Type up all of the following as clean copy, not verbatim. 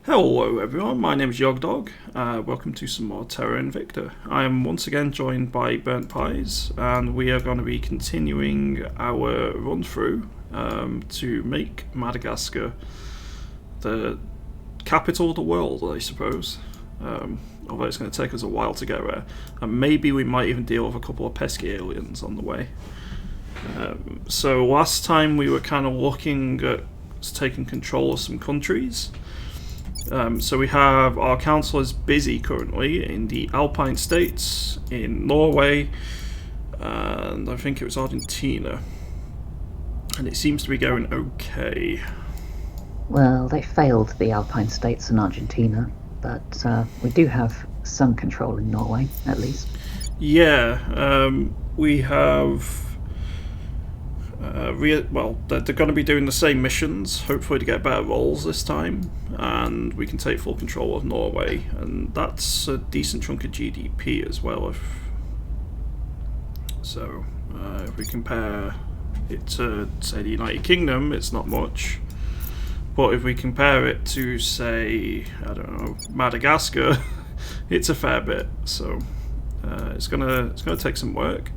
Hello everyone, my name is Yogdog. Welcome to some more Terra Invicta. I am once again joined by Burnt Pies, and we are going to be continuing our run through to make Madagascar the capital of the world, I suppose. Although it's going to take us a while to get there, and maybe we might even deal with a couple of pesky aliens on the way. So last time we were kind of looking at taking control of some countries. So we have our councillors busy currently in the Alpine states, in Norway, and I think it was Argentina. And it seems to be going okay. Well, they failed the Alpine states and Argentina, but we do have some control in Norway, at least. Yeah, we have... they're going to be doing the same missions, hopefully to get better rolls this time, and we can take full control of Norway, and that's a decent chunk of GDP as well. If we compare it to, say, the United Kingdom, it's not much, but if we compare it to, say, I don't know, Madagascar, it's a fair bit. So it's gonna take some work.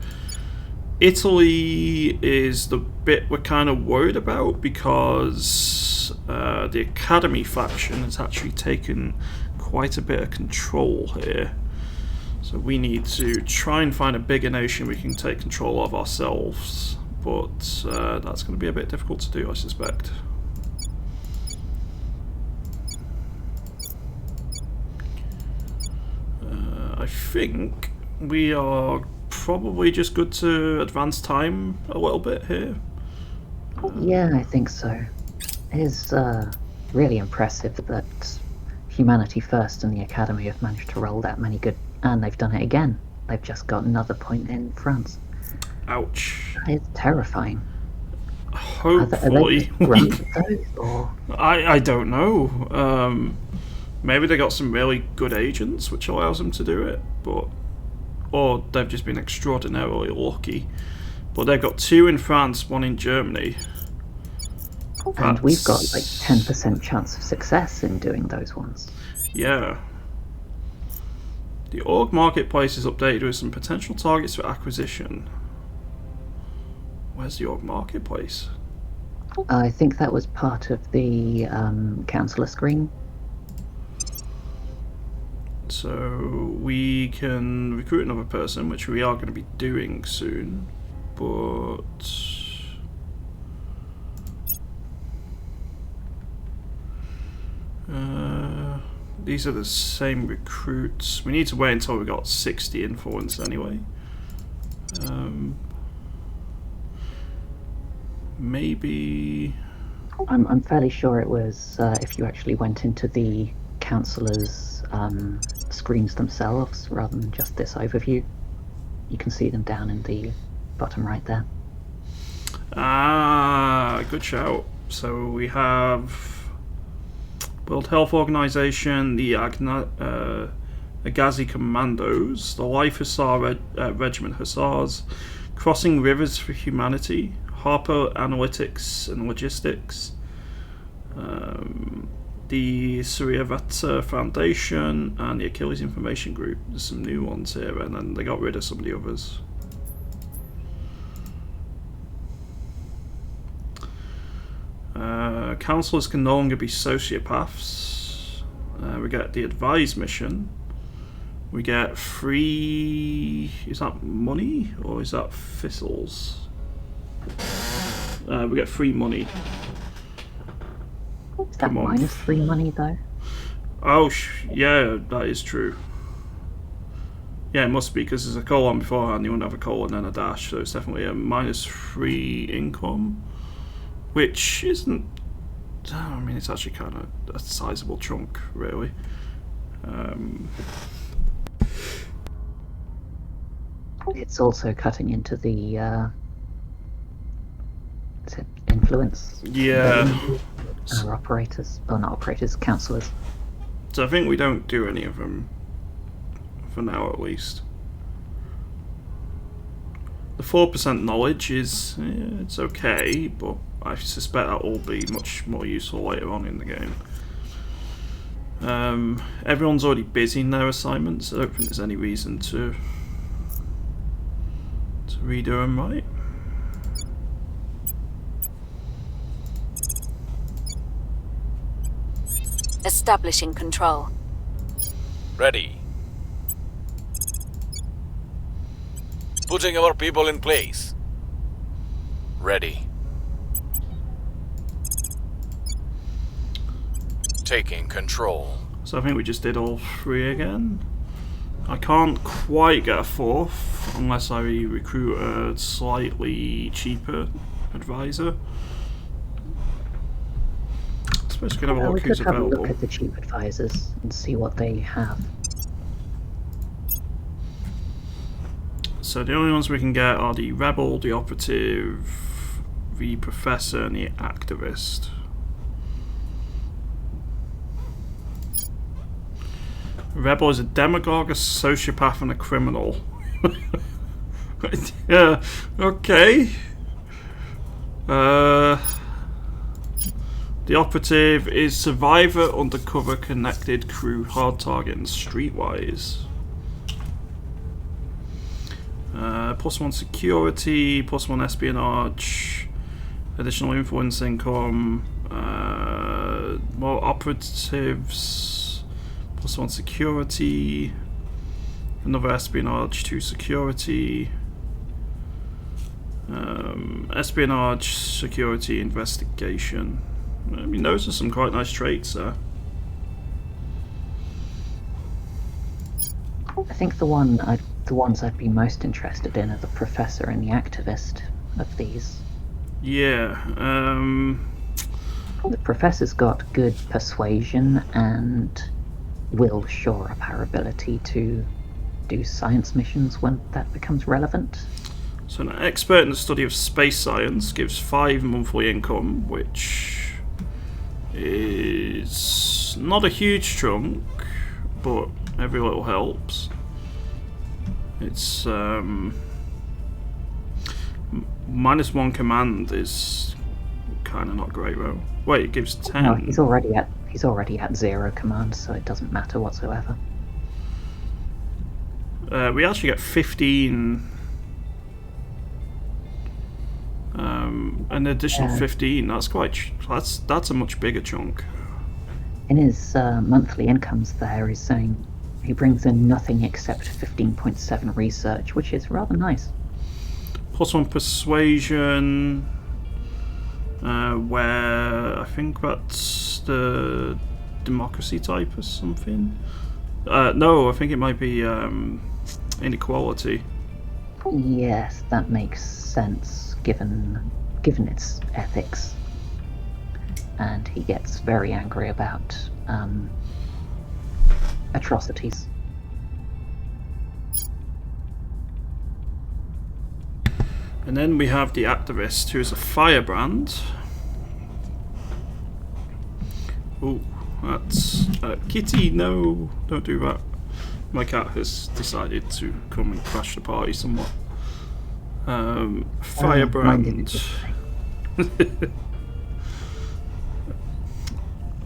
Italy is the bit we're kind of worried about because the Academy faction has actually taken quite a bit of control here. So we need to try and find a bigger nation we can take control of ourselves, but that's going to be a bit difficult to do, I suspect. I think we are probably just good to advance time a little bit here. Yeah, I think so. It is really impressive that Humanity First and the Academy have managed to roll that many good, and they've done it again. They've just got another point in France. Ouch. It's terrifying. Hopefully. Are they just those, or? I don't know. Maybe they got some really good agents, which allows them to do it, or they've just been extraordinarily lucky. But they've got 2 in France, 1 in Germany. And we've got like 10% chance of success in doing those ones. Yeah. The org marketplace is updated with some potential targets for acquisition. Where's the org marketplace? I think that was part of the councillor screen. So we can recruit another person, which we are going to be doing soon, but these are the same recruits. We need to wait until we got 60 influence anyway. Maybe... I'm fairly sure it was if you actually went into the councillors' screens themselves rather than just this overview. You can see them down in the bottom right there. Ah, good shout. So we have World Health Organization, the Agazi Commandos, the Life Hussar Regiment Hussars, Crossing Rivers for Humanity, Harper Analytics and Logistics, the Suryavata Foundation, and the Achilles Information Group. There's some new ones here, and then they got rid of some of the others. Councillors can no longer be sociopaths. We get the Advise mission. We get free... Is that money or is that thistles? We get free money. Is that minus 3 money though? Oh, yeah, that is true. Yeah, it must be, because there's a colon beforehand, you wouldn't have a colon and a dash, so it's definitely a minus 3 income. Which isn't... I mean, it's actually kind of a sizable chunk, really. It's also cutting into the is it influence? Yeah. Our operators, or not operators, councillors. So I think we don't do any of them, for now at least. The 4% knowledge is... it's okay, but I suspect that will be much more useful later on in the game. Everyone's already busy in their assignments. I don't think there's any reason to redo them, right? Establishing control. Ready. Putting our people in place. Ready. Taking control. So I think we just did all 3 again. I can't quite get a 4th unless I recruit a slightly cheaper advisor. I suppose we can have a look who's available. We could have a look at the cheap advisors and see what they have. So the only ones we can get are the Rebel, the Operative, the Professor, and the Activist. Rebel is a demagogue, a sociopath, and a criminal. Yeah, okay. The Operative is survivor, undercover, connected, crew, hard target, and streetwise. +1 security, +1 espionage, additional influence income, more operatives, +1 security, another espionage, 2 security, espionage, security, investigation. I mean, those are some quite nice traits there. I think the ones I'd be most interested in are the Professor and the Activist of these. Yeah. The Professor's got good persuasion and will shore up our ability to do science missions when that becomes relevant. So an expert in the study of space science gives 5 monthly income, which is not a huge chunk, but every little helps. It's -1 command is kind of not great though. Wait, it gives 10. No, he's already at 0 command, so it doesn't matter whatsoever. We actually get 15. An additional 15. That's quite. That's a much bigger chunk. In his monthly incomes, there he's saying he brings in nothing except 15.7 research, which is rather nice. +1 persuasion, where I think that's the democracy type or something. No, I think it might be inequality. Yes, that makes sense given its ethics. And he gets very angry about atrocities. And then we have the Activist, who is a firebrand. Oh, that's Kitty. No, don't do that. My cat has decided to come and crash the party somewhat. Firebrand.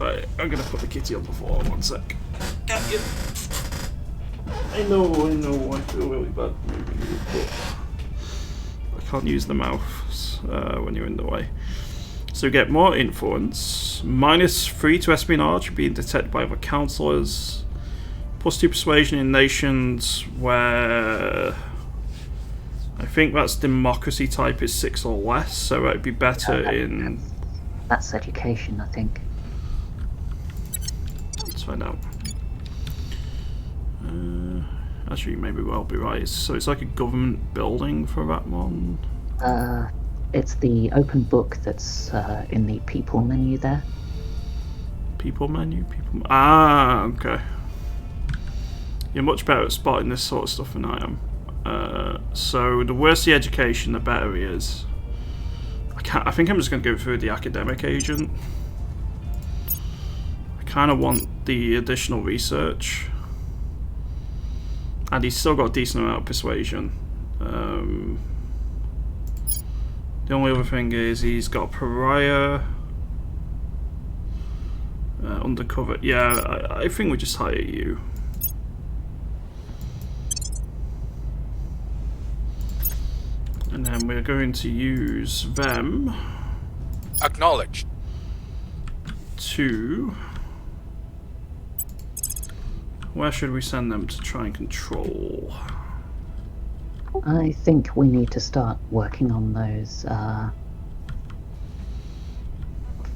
Right, I'm gonna put the kitty on the floor. 1 sec. I know, I feel really bad moving you, but I can't use the mouse when you're in the way. So we get more influence, -3 to espionage, being detected by other councillors, +2 persuasion in nations where I think that's democracy type is 6 or less, so it'd be better in. That's education, I think. Let's find out. Actually, you may well be right. So it's like a government building for that one. It's the open book that's in the people menu there. People menu? Ah, okay. You're much better at spotting this sort of stuff than I am. So the worse the education, the better he is. I think I'm just going to go through the academic agent. I kind of want the additional research. And he's still got a decent amount of persuasion. The only other thing is he's got a pariah. Undercover. Yeah, I think we just hire you. And then we're going to use them Acknowledged. to... Where should we send them to try and control? I think we need to start working on those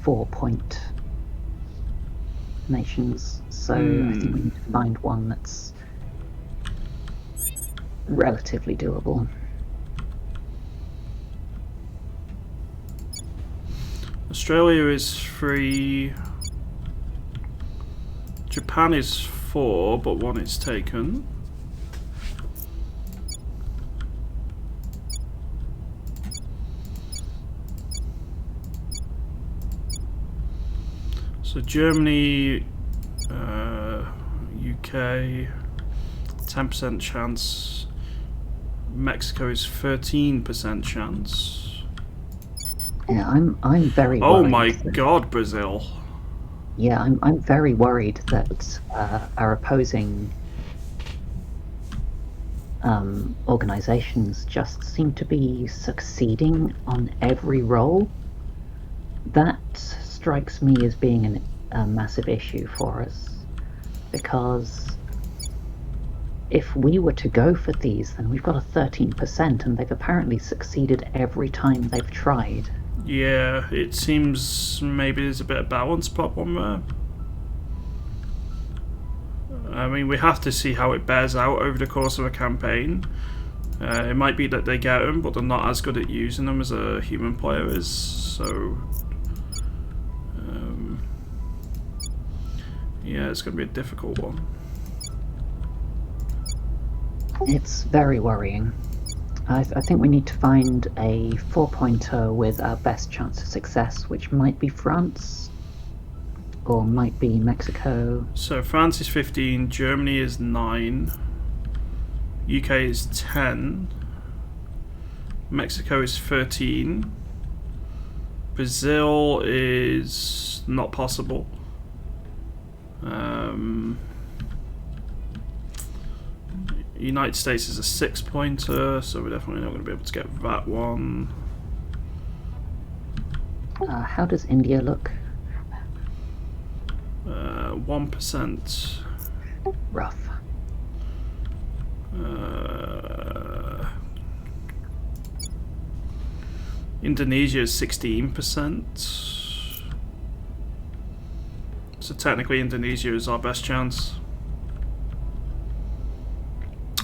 4-point nations. So I think we need to find one that's relatively doable. Australia is 3. Japan is 4, but 1 is taken. So Germany, UK, 10% chance. Mexico is 13% chance. Yeah, I'm very worried. Oh my god, Brazil. Yeah, I'm very worried that our opposing organizations just seem to be succeeding on every roll. That strikes me as being a massive issue for us, because if we were to go for these, then we've got a 13%, and they've apparently succeeded every time they've tried. Yeah, it seems maybe there's a bit of balance problem there. I mean, we have to see how it bears out over the course of a campaign. It might be that they get them, but they're not as good at using them as a human player is, so... yeah, it's going to be a difficult one. It's very worrying. I think we need to find a 4-pointer with our best chance of success, which might be France, or might be Mexico. So France is 15, Germany is 9, UK is 10, Mexico is 13, Brazil is not possible. United States is a 6-pointer, so we're definitely not going to be able to get that one. How does India look? 1%. Rough. Indonesia is 16%. So technically Indonesia is our best chance.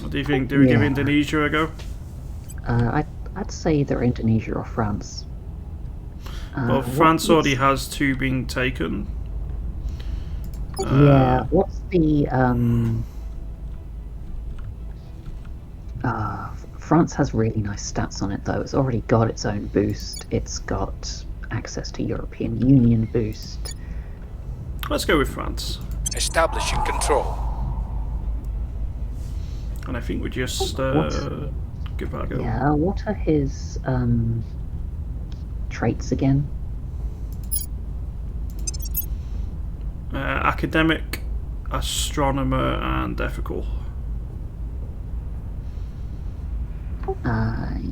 What do you think? Do we give Indonesia a go? I'd say either Indonesia or France. Well, France already has 2 being taken. Yeah, what's the... France has really nice stats on it, though. It's already got its own boost. It's got access to European Union boost. Let's go with France. Establishing control. And I think we just give that a go. Yeah, what are his traits again? Academic, astronomer, and ethical.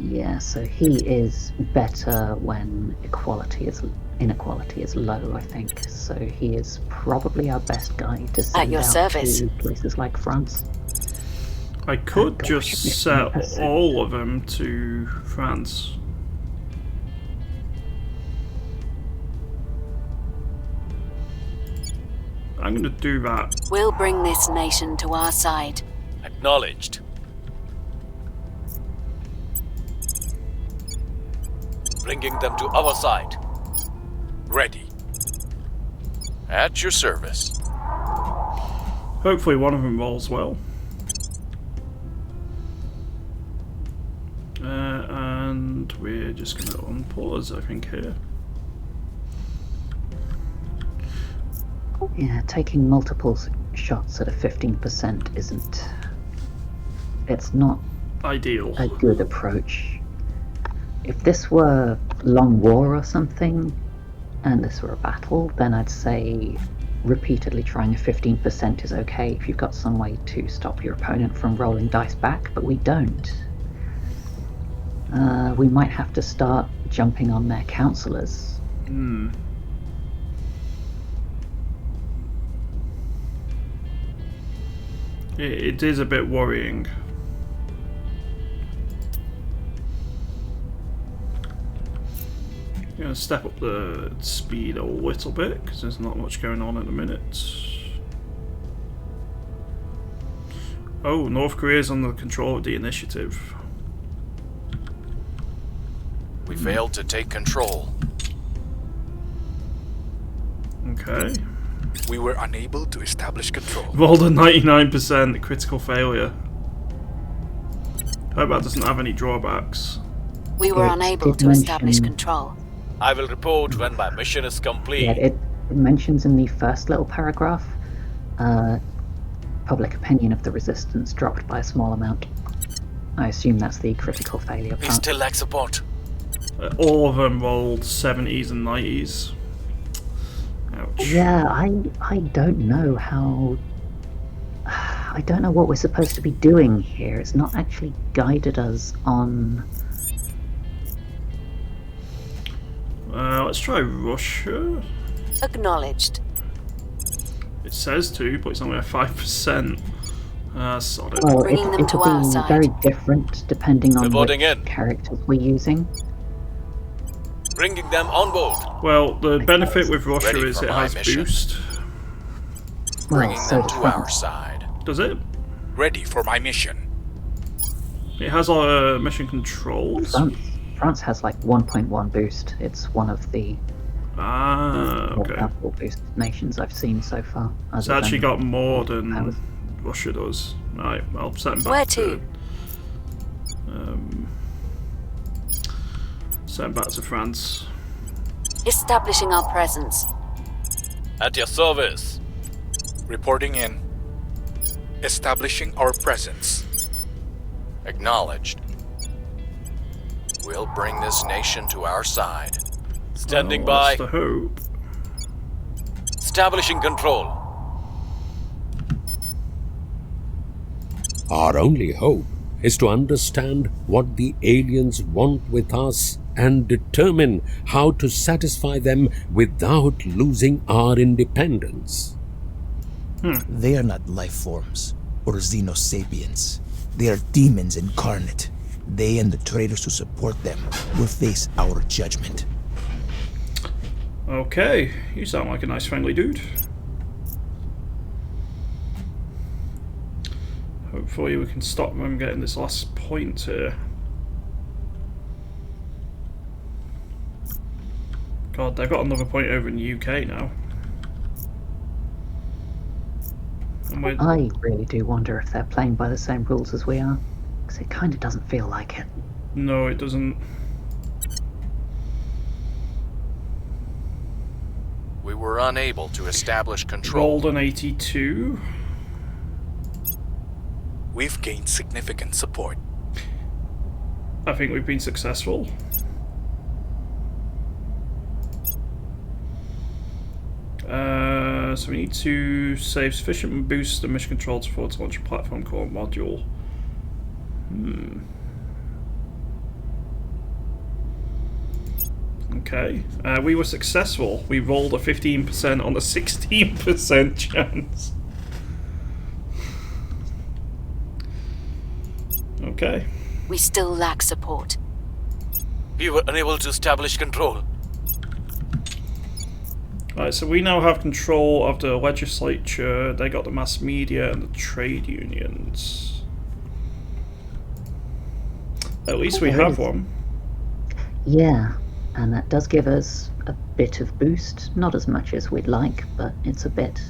Yeah, so he is better when inequality is low, I think. So he is probably our best guy to send your out service. to places like France. I could just set all of them to France. I'm going to do that. We'll bring this nation to our side. Acknowledged. Bringing them to our side. Ready. At your service. Hopefully one of them rolls well. And we're just going to unpause, I think, here. Yeah, taking multiple shots at a 15% isn't... It's not Ideal. a good approach. If this were Long War or something, and this were a battle, then I'd say repeatedly trying a 15% is okay if you've got some way to stop your opponent from rolling dice back, but we don't. We might have to start jumping on their counselors. It is a bit worrying. I'm going to step up the speed a little bit because there's not much going on at the minute. Oh, North Korea's under control of the initiative. We failed to take control. Okay. We were unable to establish control. Rolled a 99% critical failure. Hope that doesn't have any drawbacks. We were It unable did to establish mention- control. I will report when my mission is complete. Yeah, it mentions in the first little paragraph, public opinion of the resistance dropped by a small amount. I assume that's the critical failure We part. still lack support. All of them rolled 70s and 90s. Ouch. Yeah, I don't know how... I don't know what we're supposed to be doing here. It's not actually guided us on... Let's try Russia. Acknowledged. It says to, but it's only at 5%. Sod it. Well, Bringing them to it'll our be side. very different depending on Reporting which in. characters we're using. Bringing them on board. Well, the benefit with Russia Ready is for it my has mission. boost. Well, Bringing so them does to our France. side. Does it? Ready for my mission. It has mission controls. France has like 1.1 boost. It's one of the more Okay. powerful boost nations I've seen so far. It's other actually than- got more than powers. Russia does. Right, I'll set him back Where to... to? Set him back to France. Establishing our presence. At your service. Reporting in. Establishing our presence. Acknowledged. We'll bring this nation to our side. Standing Well, by. that's the hope. Establishing control. Our only hope is to understand what the aliens want with us and determine how to satisfy them without losing our independence. They are not life forms or xenosapiens. They are demons incarnate. They and the traitors who support them will face our judgment. Okay, you sound like a nice friendly dude. Hopefully we can stop them getting this last point here. God, they've got another point over in the UK now. And we're, I really do wonder if they're playing by the same rules as we are, because it kind of doesn't feel like it. no, it doesn't. We were unable to establish control. Rolled an 82. We've gained significant support. I think we've been successful. So we need to save sufficient boost the mission control to forward to launch a platform core module. Okay, we were successful. We rolled a 15% on a 16% chance. Okay. We still lack support. We were unable to establish control. Right, so we now have control of the legislature, they got the mass media and the trade unions. At least we have one. Yeah, and that does give us a bit of boost. Not as much as we'd like, but it's a bit.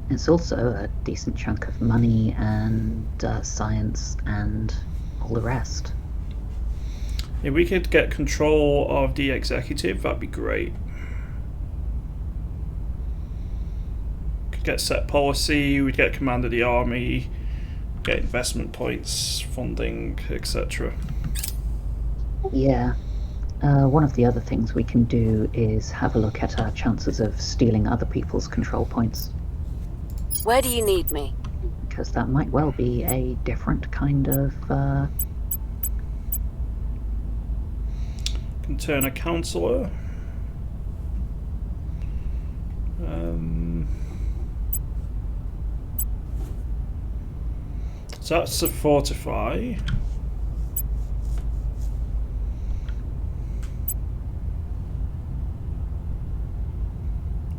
It's also a decent chunk of money and science and all the rest. If we could get control of the executive, that'd be great. Could get set policy, we'd get command of the army, get investment points, funding, etc. Yeah, One of the other things we can do is have a look at our chances of stealing other people's control points, Where do you need me? because that might well be a different kind of Can turn a councillor. So that's a fortify.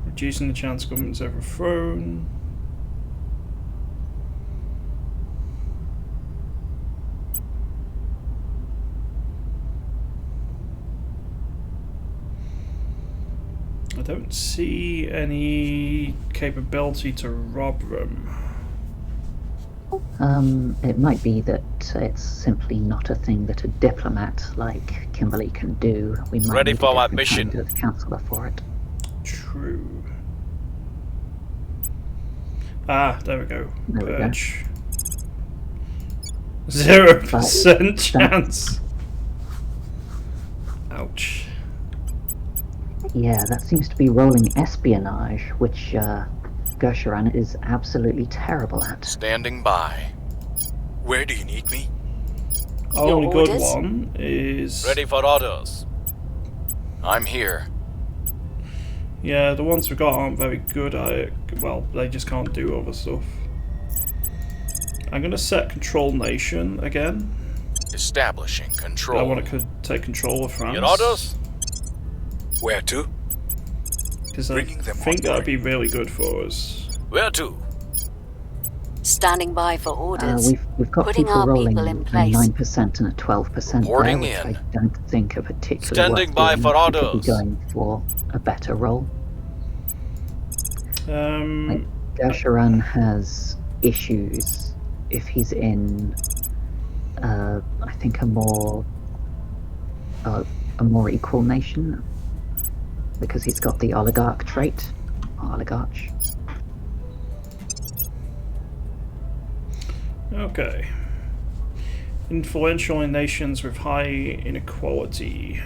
Reducing the chance government's overthrown. I don't see any capability to rob them. it might be that it's simply not a thing that a diplomat like Kimberly can do. We might Ready need for a my different mission. kind of counselor for it. True. Ah, there we go. There we go. Purge. 0% chance. Ouch. Yeah, that seems to be rolling espionage, which Gersharan is absolutely terrible at. Standing by. Where do you need me? Only good orders? one is... Ready for orders. I'm here. Yeah, the ones we got aren't very good at it. Well, they just can't do other stuff. I'm going to set Control Nation again. Establishing control. I want to take control of France. Your orders? Where to? Because I Bringing them think on that'd board. be really good for us. Where to? Standing by for orders. We've got Putting people our rolling people a in place. 9% and a 12% there, Reporting which in. I don't think are particularly Standing worth by doing. for We could be orders. going for a better roll. Gersharan has issues if he's in, I think, a more equal nation, because he's got the oligarch trait. Oligarch. Okay. Influential in nations with high inequality.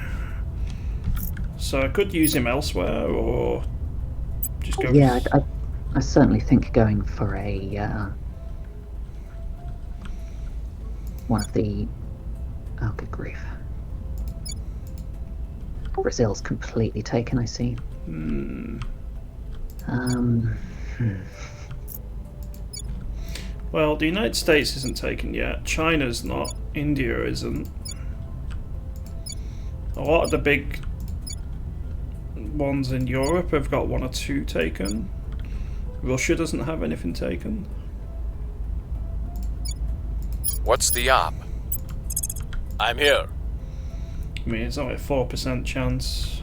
So I could use him elsewhere, or just go... Yeah, I certainly think going for a one of the... Oh, good grief. Brazil's completely taken, I see. Well, the United States isn't taken yet. China's not. India isn't. A lot of the big ones in Europe have got 1 or 2 taken. Russia doesn't have anything taken. What's the op? I'm here. I mean, it's only a 4% chance.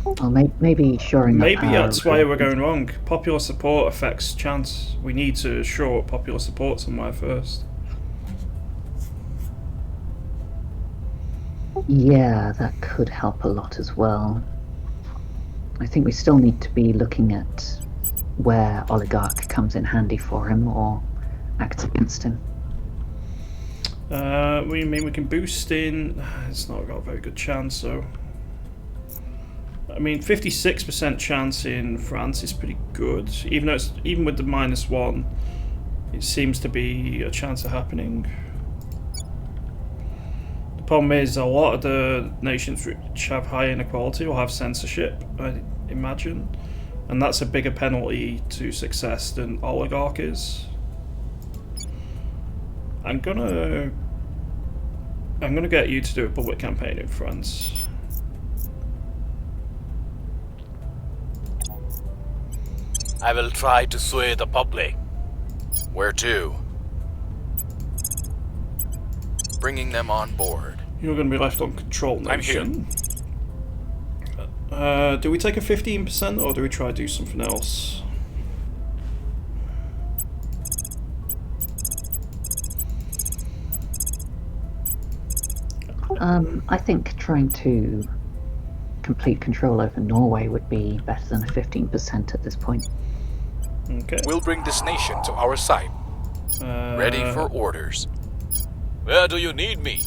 Well, maybe shoring up Maybe our- that's why we're going wrong. Popular support affects chance. We need to shore up popular support somewhere first. Yeah, that could help a lot as well. I think we still need to be looking at where Oligarch comes in handy for him or acts against him. We mean we can boost in. It's not got a very good chance, so. I mean, 56% chance in France is pretty good. Even though it's even with the -1, it seems to be a chance of happening. The problem is a lot of the nations which have high inequality will have censorship, I imagine, and that's a bigger penalty to success than Oligarch is. I'm gonna get you to do a public campaign in France. I will try to sway the public. Where to? Bringing them on board. You're going to be left on Control I'm here. Nation. Do we take a 15% or do we try to do something else? I think trying to complete control over Norway would be better than a 15% at this point. Okay. We'll bring this nation to our side. Ready for orders. Where do you need me?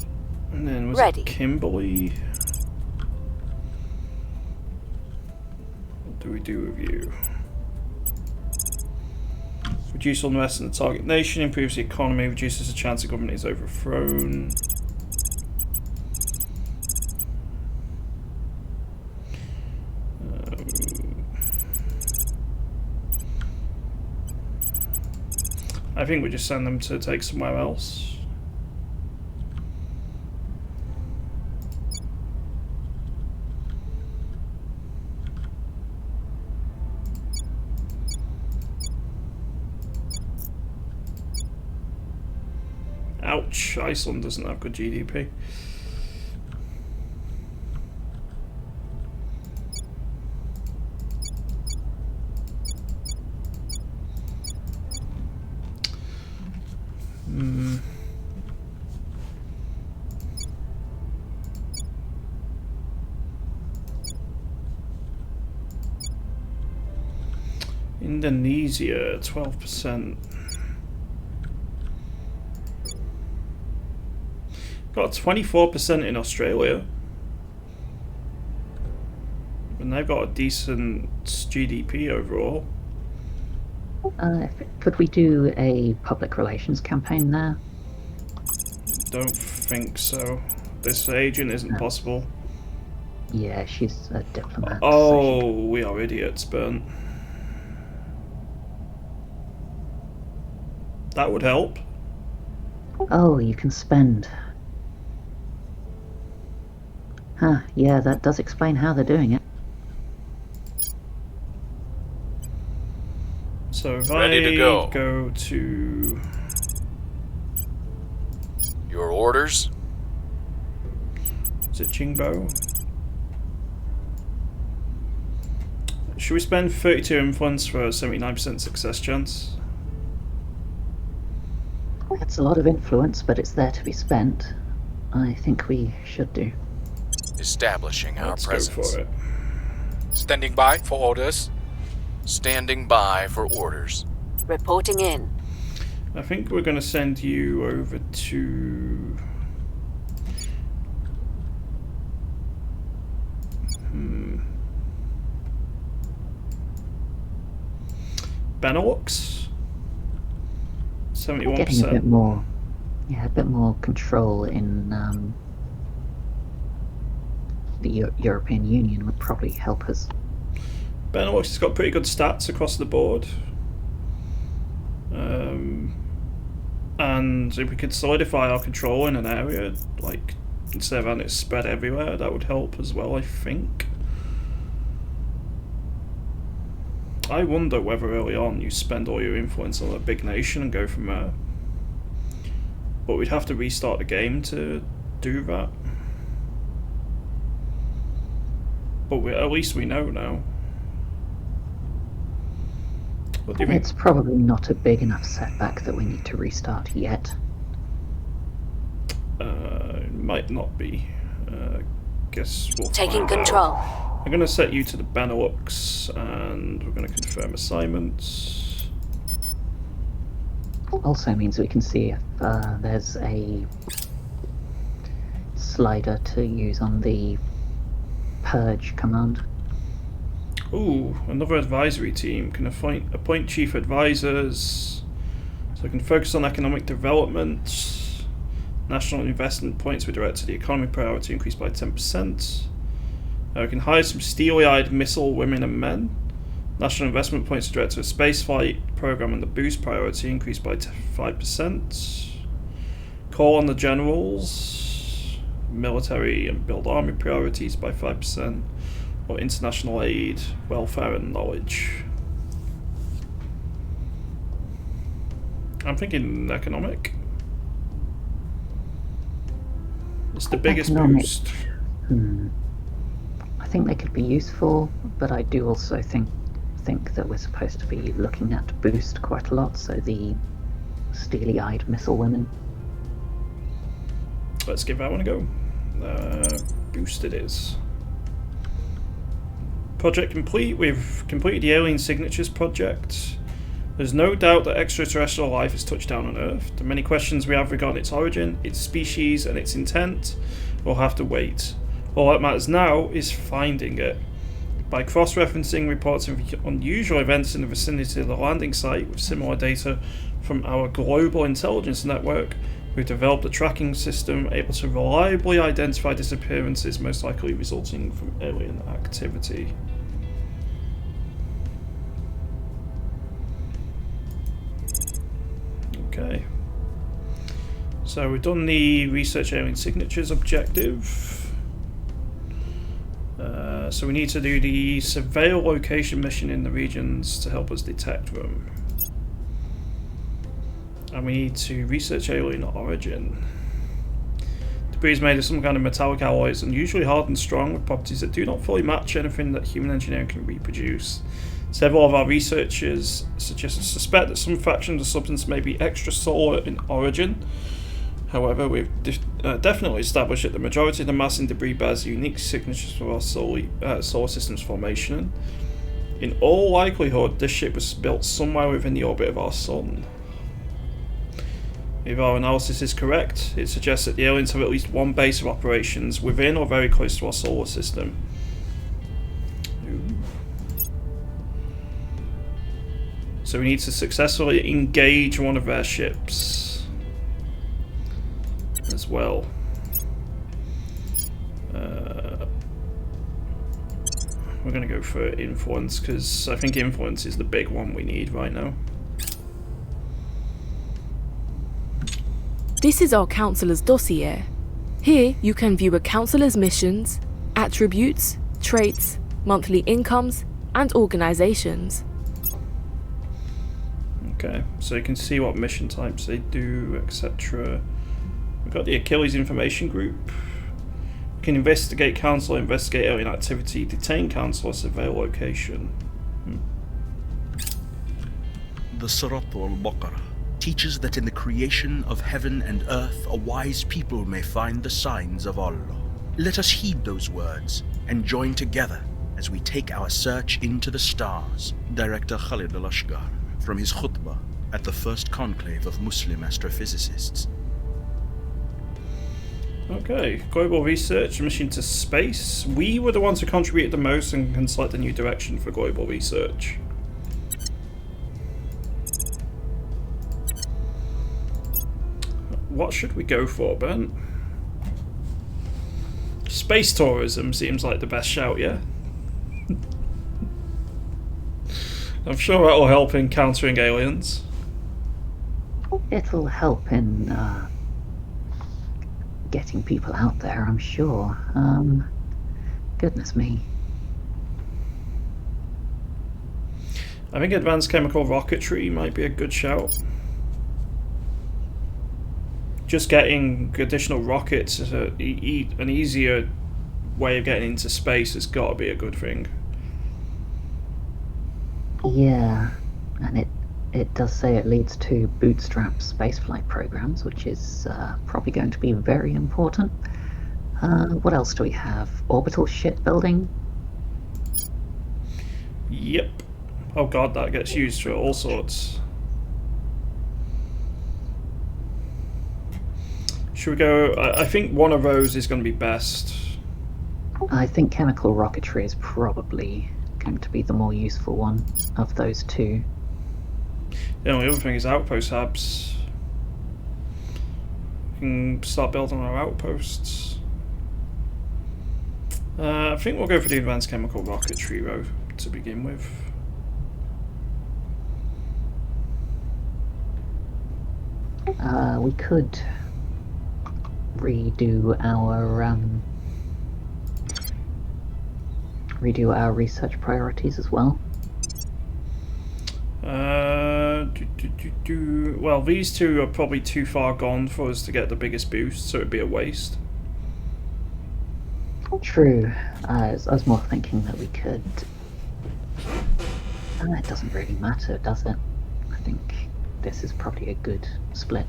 And then was Ready. it Kimberly? What do we do with you? Reduce unrest in the target nation, improves the economy, reduces the chance the government is overthrown. I think we just send them to take somewhere else. Ouch, Iceland doesn't have good GDP. Indonesia, 12%. Got 24% in Australia. And they've got a decent GDP overall. Could we do a public relations campaign there? Don't think so. This agent isn't possible. Yeah, she's a diplomat. Oh, so we are idiots, Burnt. That would help. Oh, you can spend. Huh, yeah, that does explain how they're doing it. So if Ready to I go. to... Your orders? Is it Jingbo? Should we spend 32 influence for a 79% success chance? That's a lot of influence, but it's there to be spent. I think we should do. Establishing our Let's presence. go for it. Standing by for orders. Standing by for orders. Reporting in. I think we're going to send you over to... Benelux? 71%. Getting a bit more, yeah, a bit more control in the European Union would probably help us. Benelux has got pretty good stats across the board. And if we could solidify our control in an area, like instead of having it spread everywhere, that would help as well, I think. I wonder whether early on you spend all your influence on a big nation and go from there. But we'd have to restart the game to do that. But at least we know now. What do you think? It's probably not a big enough setback that we need to restart yet. It might not be. Guess we'll Taking find out. control. I'm going to set you to the Benelux, and we're going to confirm assignments. Also means we can see if there's a slider to use on the purge command. Ooh, another advisory team can appoint chief advisors, so I can focus on economic development. National investment points were directed to the economy priority increased by 10%. We can hire some steely-eyed missile women and men. National investment points were directed to a spaceflight program and the boost priority increased by 5%. Call on the generals, military and build army priorities by 5%. Or international aid, welfare and knowledge. I'm thinking economic. It's the biggest Economic. boost. I think they could be useful, but I do also think that we're supposed to be looking at boost quite a lot, so the steely-eyed missile women. Let's give that one a go. Boost it is. Project complete. We've completed the Alien Signatures project. There's no doubt that extraterrestrial life has touched down on Earth. The many questions we have regarding its origin, its species, and its intent will have to wait. All that matters now is finding it. By cross-referencing reports of unusual events in the vicinity of the landing site with similar data from our global intelligence network, we've developed a tracking system able to reliably identify disappearances most likely resulting from alien activity. Okay. So we've done the research alien signatures objective. So we need to do the surveil location mission in the regions to help us detect them. And we need to research alien origin. Debris is made of some kind of metallic alloys, unusually hard and strong, with properties that do not fully match anything that human engineering can reproduce. Several of our researchers suspect that some fraction of the substance may be extrasolar in origin. However, we've definitely established that the majority of the mass in debris bears unique signatures for our solar system's formation. In all likelihood, this ship was built somewhere within the orbit of our sun. If our analysis is correct, it suggests that the aliens have at least one base of operations within or very close to our solar system. So we need to successfully engage one of their ships as well. We're going to go for influence because I think influence is the big one we need right now. This is our counselor's dossier. Here you can view a counselor's missions, attributes, traits, monthly incomes, and organizations. Okay, so you can see what mission types they do, etc. We've got the Achilles Information Group. We can investigate council, investigate alien activity, detain council, surveil location. The Surat al-Baqarah teaches that in the creation of heaven and earth, a wise people may find the signs of Allah. Let us heed those words and join together as we take our search into the stars. Director Khalid al-Ashgar from his khutbah at the first conclave of Muslim astrophysicists. Okay, global research, mission to space. We were the ones who contributed the most and can select a new direction for global research. What should we go for, Ben? Space tourism seems like the best shout, yeah? I'm sure that'll help in countering aliens. It'll help in getting people out there, I'm sure. Goodness me. I think advanced chemical rocketry might be a good shout. Just getting additional rockets is an easier way of getting into space has got to be a good thing. Yeah, and it does say it leads to bootstrap spaceflight programs, which is probably going to be very important. What else do we have? Orbital shipbuilding? Yep. Oh god, that gets used for all sorts. Should we go... I think one of those is going to be best. I think chemical rocketry is probably going to be the more useful one of those two. The only other thing is outpost hubs. We can start building our outposts. I think we'll go for the advanced chemical rocketry though, to begin with. We could redo our research priorities as well. Well, these two are probably too far gone for us to get the biggest boost, so it'd be a waste. True. I was more thinking that we could... it doesn't really matter, does it? I think this is probably a good split.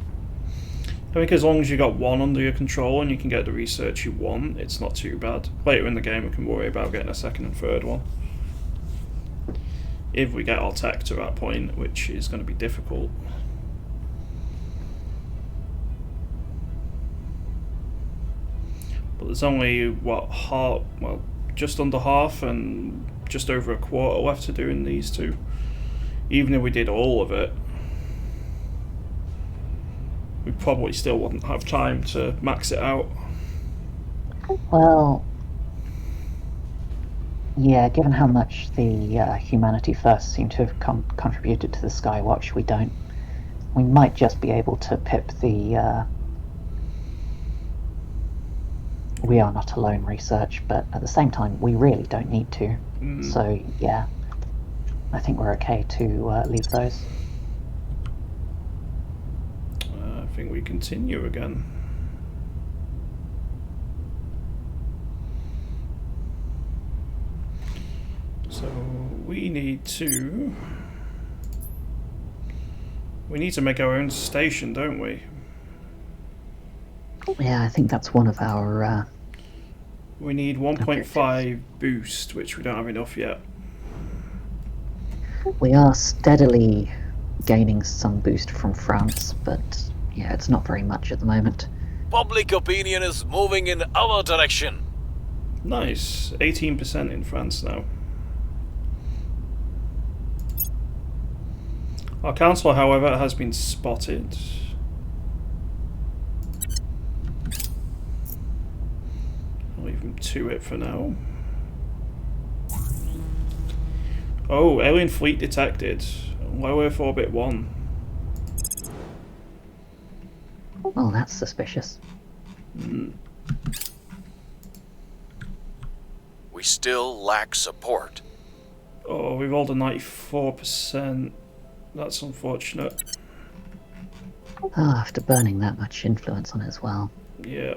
I think as long as you got one under your control and you can get the research you want, it's not too bad. Later in the game we can worry about getting a second and third one. if we get our tech to that point, which is going to be difficult. But there's only, what, half, well, just under half and just over a quarter left to do in these two. Even if we did all of it, we probably still wouldn't have time to max it out. Well, yeah, given how much the Humanity First seem to have contributed to the Skywatch, we might just be able to pip the We Are Not Alone research, but at the same time, we really don't need to. So, yeah, I think we're okay to leave those. I think we continue again. So we need to make our own station, don't we? Yeah, I think that's one of our we need 1.5 boost, which we don't have enough yet. We are steadily gaining some boost from France, but yeah, it's not very much at the moment. Public opinion is moving in our direction. Nice. 18% in France now. Our council, however, has been spotted. I'll leave them to it for now. Oh, alien fleet detected. Low Earth Orbit 1. Well, that's suspicious. We still lack support. Oh, we rolled a 94%. That's unfortunate. Oh, after burning that much influence on it as well. Yeah.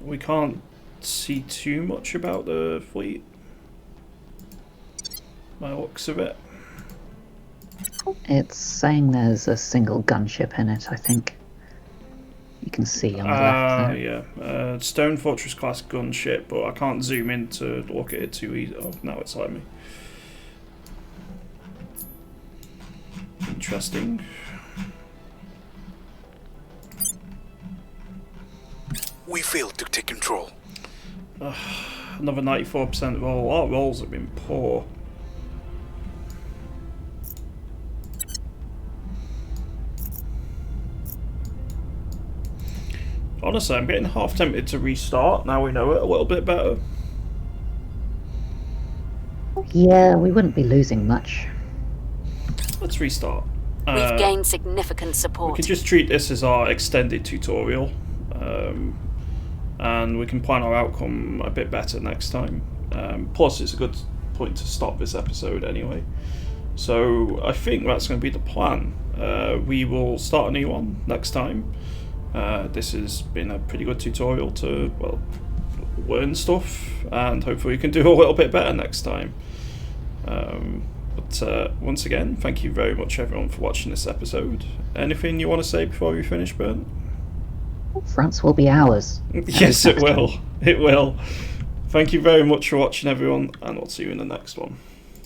We can't see too much about the fleet, by the looks of it. It's saying there's a single gunship in it, I think. You can see on the left there. Yeah. Stone Fortress class gunship, but I can't zoom in to look at it too easy. Oh, now it's letting me. Interesting. We failed to take control. Another 94% roll. Our rolls have been poor. Honestly, I'm getting half tempted to restart. Now we know it a little bit better. Yeah, we wouldn't be losing much. Let's restart. We've gained significant support. We can just treat this as our extended tutorial. And we can plan our outcome a bit better next time. Plus, it's a good point to stop this episode anyway. So I think that's going to be the plan. We will start a new one next time. This has been a pretty good tutorial to, well, learn stuff, and hopefully we can do a little bit better next time. But once again, thank you very much everyone for watching this episode. Anything you want to say before we finish, Bernd? France will be ours. Yes, it will. It will. Thank you very much for watching, everyone, and I'll see you in the next one.